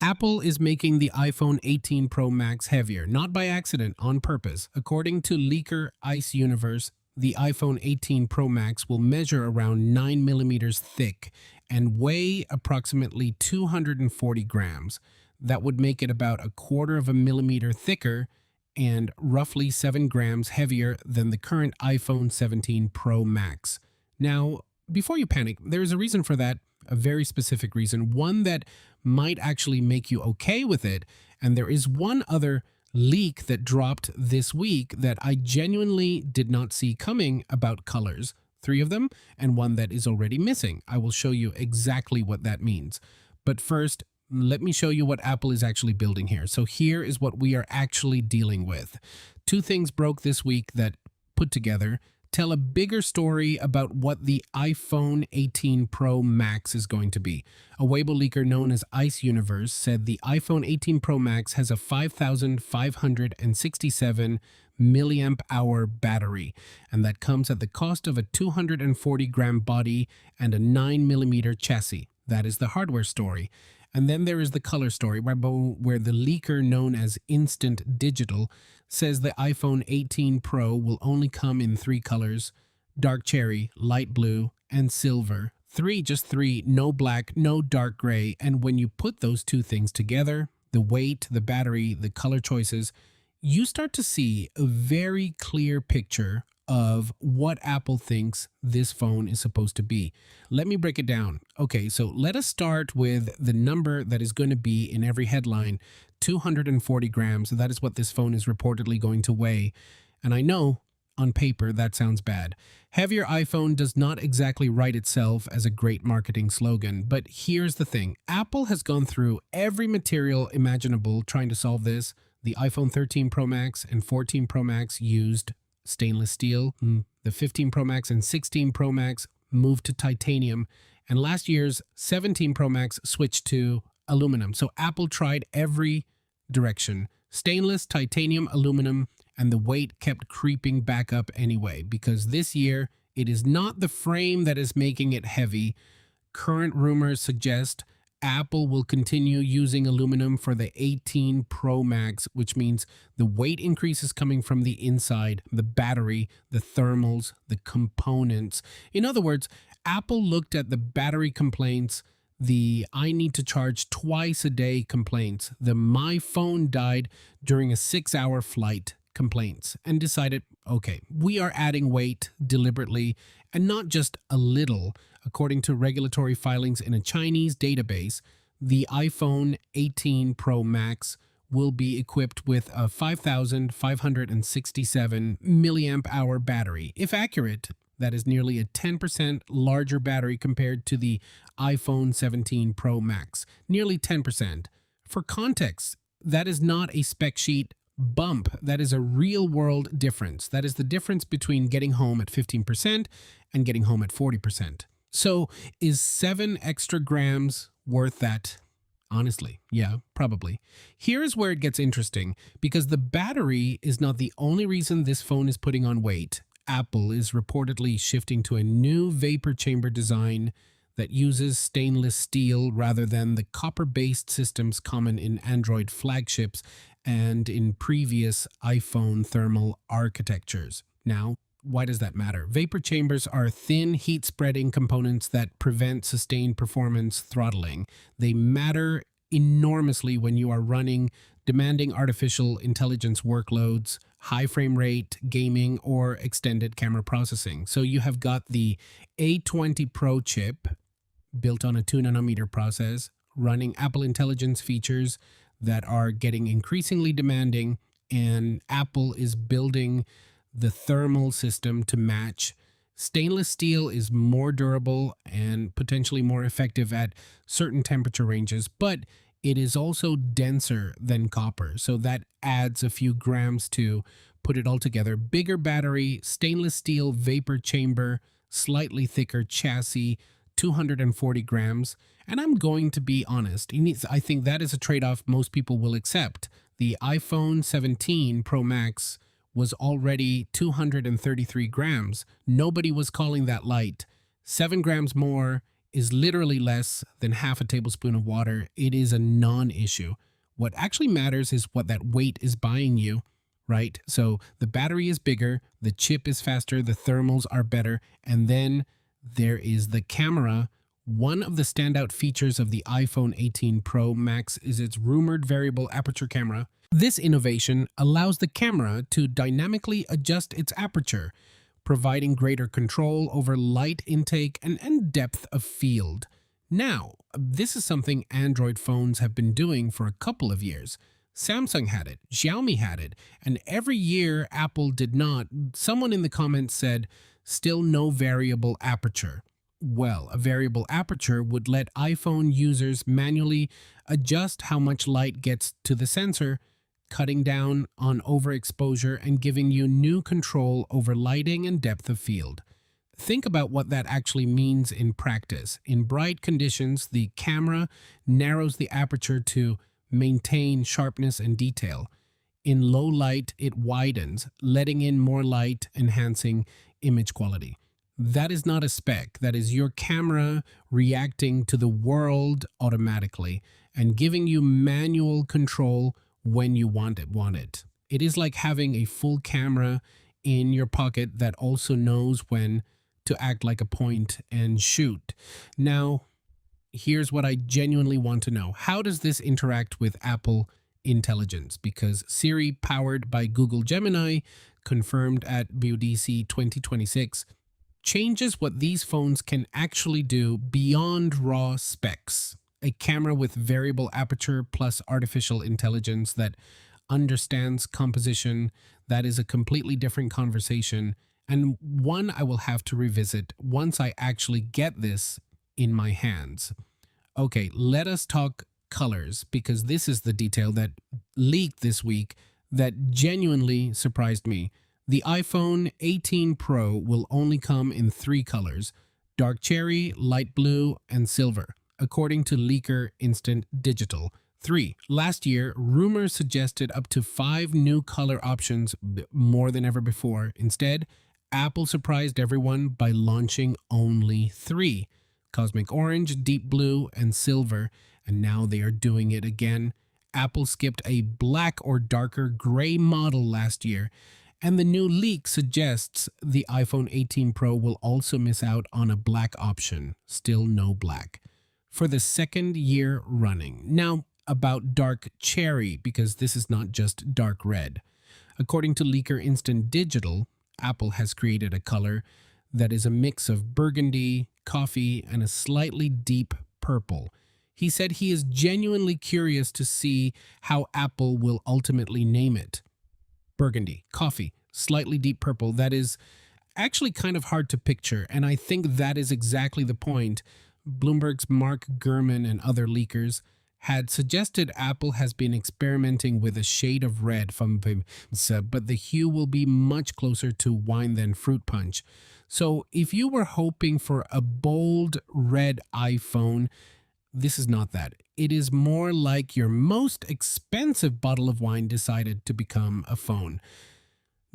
Apple is making the iPhone 18 Pro Max heavier, not by accident, on purpose. According to leaker Ice Universe, the iPhone 18 Pro Max will measure around 9 millimeters thick and weigh approximately 240 grams. That would make it about a quarter of a millimeter thicker and roughly 7 grams heavier than the current iPhone 17 Pro Max. Now, before you panic, there is a reason for that, a very specific reason, one that might actually make you okay with it. And there is one other leak that dropped this week that I genuinely did not see coming about colors. 3 of them, and one that is already missing. I will show you exactly what that means. But first, let me show you what Apple is actually building here. So here is what we are actually dealing with. 2 things broke this week that, put together, tell a bigger story about what the iPhone 18 Pro Max is going to be. A Weibo leaker known as Ice Universe said the iPhone 18 Pro Max has a 5,567 milliamp hour battery, and that comes at the cost of a 240 gram body and a 9 millimeter chassis. That is the hardware story. And then there is the color story, where the leaker known as Instant Digital says the iPhone 18 Pro will only come in 3 colors: dark cherry, light blue, and silver. 3, just 3, no black, no dark gray. And when you put those 2 things together, the weight, the battery, the color choices, you start to see a very clear picture of what Apple thinks this phone is supposed to be. Let me break it down. Okay, so let us start with the number that is going to be in every headline: 240 grams. That is what this phone is reportedly going to weigh. And I know, on paper, that sounds bad. Heavier iPhone does not exactly write itself as a great marketing slogan, but here's the thing. Apple has gone through every material imaginable trying to solve this. The iPhone 13 Pro Max and 14 Pro Max used stainless steel. The 15 Pro Max and 16 Pro Max moved to titanium. And last year's 17 Pro Max switched to aluminum. So Apple tried every direction: stainless, titanium, aluminum, and the weight kept creeping back up anyway, because this year it is not the frame that is making it heavy. Current rumors suggest Apple will continue using aluminum for the 18 Pro Max, which means the weight increase is coming from the inside, the battery, the thermals, the components. In other words, Apple looked at the battery complaints, the I need to charge twice a day complaints, the my phone died during a 6-hour flight complaints, and decided, okay, we are adding weight deliberately, and not just a little. According to regulatory filings in a Chinese database, the iPhone 18 Pro Max will be equipped with a 5,567 milliamp hour battery. If accurate, that is nearly a 10% larger battery compared to the iPhone 17 Pro Max. Nearly 10%. For context, that is not a spec sheet bump. That is a real-world difference. That is the difference between getting home at 15% and getting home at 40%. So is 7 extra grams worth that? Honestly, yeah, probably. Here's where it gets interesting, because the battery is not the only reason this phone is putting on weight. Apple is reportedly shifting to a new vapor chamber design that uses stainless steel rather than the copper-based systems common in Android flagships and in previous iPhone thermal architectures. Now, why does that matter? Vapor chambers are thin, heat-spreading components that prevent sustained performance throttling. They matter enormously when you are running demanding artificial intelligence workloads, high frame rate gaming, or extended camera processing. So you have got the A20 Pro chip built on a 2nm process, running Apple Intelligence features that are getting increasingly demanding, and Apple is building the thermal system to match. Stainless steel is more durable and potentially more effective at certain temperature ranges, but it is also denser than copper, so that adds a few grams to put it all together. Bigger battery, stainless steel vapor chamber, slightly thicker chassis, 240 grams. And I'm going to be honest, I think that is a trade-off most people will accept. The iPhone 17 Pro Max was already 233 grams. Nobody was calling that light. 7 grams more is literally less than half a tablespoon of water, it is a non-issue. What actually matters is what that weight is buying you, right? So the battery is bigger, the chip is faster, the thermals are better, and then there is the camera. One of the standout features of the iPhone 18 Pro Max is its rumored variable aperture camera. This innovation allows the camera to dynamically adjust its aperture, providing greater control over light intake and depth of field. Now, this is something Android phones have been doing for a couple of years. Samsung had it, Xiaomi had it, and every year Apple did not. Someone in the comments said, still no variable aperture. Well, a variable aperture would let iPhone users manually adjust how much light gets to the sensor, cutting down on overexposure and giving you new control over lighting and depth of field. Think about what that actually means in practice. In bright conditions, the camera narrows the aperture to maintain sharpness and detail. In low light, it widens, letting in more light, enhancing image quality. That is not a spec. That is your camera reacting to the world automatically and giving you manual control when you want it. It is like having a full camera in your pocket that also knows when to act like a point and shoot. Now, here's what I genuinely want to know. How does this interact with Apple Intelligence? Because Siri, powered by Google Gemini, confirmed at WWDC 2026, changes what these phones can actually do beyond raw specs. A camera with variable aperture plus artificial intelligence that understands composition, that is a completely different conversation, and one I will have to revisit once I actually get this in my hands. Okay, let us talk colors, because this is the detail that leaked this week that genuinely surprised me. The iPhone 18 Pro will only come in 3 colors: dark cherry, light blue, and silver, according to leaker Instant Digital. 3. Last year, rumors suggested up to 5 new color options, more than ever before. Instead, Apple surprised everyone by launching only 3: cosmic orange, deep blue, and silver, and now they are doing it again. Apple skipped a black or darker gray model last year, and the new leak suggests the iPhone 18 Pro will also miss out on a black option. Still no black for the 2nd year running. Now, about dark cherry, because this is not just dark red. According to leaker Instant Digital, Apple has created a color that is a mix of burgundy, coffee, and a slightly deep purple. He said he is genuinely curious to see how Apple will ultimately name it. Burgundy, coffee, slightly deep purple. That is actually kind of hard to picture, and I think that is exactly the point. Bloomberg's Mark Gurman and other leakers had suggested Apple has been experimenting with a shade of red but the hue will be much closer to wine than fruit punch. So if you were hoping for a bold red iPhone, this is not that. It is more like your most expensive bottle of wine decided to become a phone.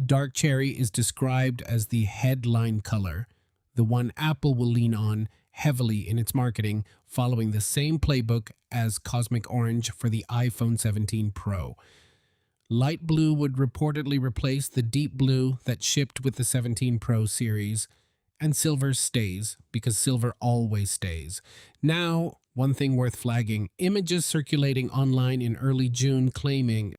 Dark cherry is described as the headline color, the one Apple will lean on heavily in its marketing, following the same playbook as cosmic orange for the iPhone 17 Pro. Light blue would reportedly replace the deep blue that shipped with the 17 Pro series, and silver stays, because silver always stays. Now, one thing worth flagging: images circulating online in early June claiming